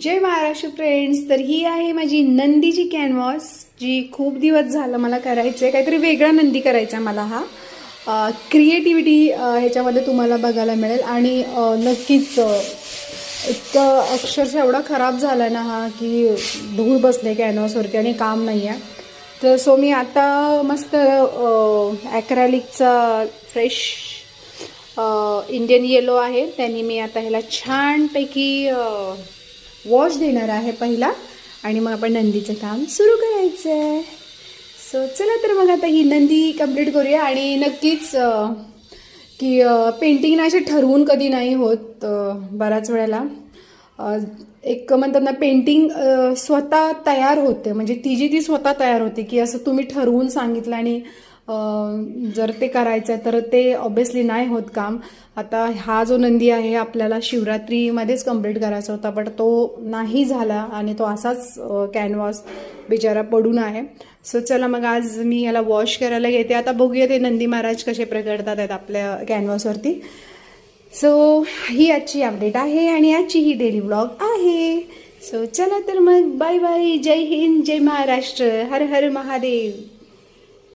जय Maharashtra friends. तर ही आहे माझी नंदीची कॅनव्हास जी खूप दिवस झालं मला करायचं आहे. काहीतरी वेगळा नंदी करायचा मला. हा क्रिएटिव्हिटी ह्याच्यामध्ये तुम्हाला बघायला मिळेल. आणि नक्कीच इतकं अक्षरशः एवढा खराब झाला ना हा की धूळ बसले कॅनव्हासवरती आणि काम नाही आहे. तर सो मी आता मस्त ॲक्रेलिकचा फ्रेश इंडियन येलो आहे त्यांनी मी आता ह्याला छानपैकी वॉश देणार आहे पहिला आणि मग आपण नंदीचं काम सुरू करायचं आहे. सो चला तर मग आता ही नंदी कंप्लीट करूया. आणि नक्कीच की पेंटिंग ना असे ठरवून कधी नाही होत. बऱ्याच वेळेला एक म्हणतात ना पेंटिंग स्वतः तयार होते, म्हणजे ती स्वतः तयार होते की असं तुम्ही ठरवून सांगितलं आणि जर ते करायचं आहे तर ते ऑब्विसली नाही होत काम. आता हा जो नंदी आहे आपल्याला शिवरात्रीमध्येच कंप्लीट करायचा होता, बट तो नाही झाला आणि तो असाच कॅनव्हास बिचारा पडून आहे. सो चला मग आज मी याला वॉश करायला घेते. आता बघूया ते नंदी महाराज कसे प्रगटतात आहेत आपल्या कॅनव्हासवरती. सो ही आजची अपडेट आहे आणि आजची ही डेली व्लॉग आहे. सो चला तर मग बाय बाय. जय हिंद, जय महाराष्ट्र, हर हर महादेव.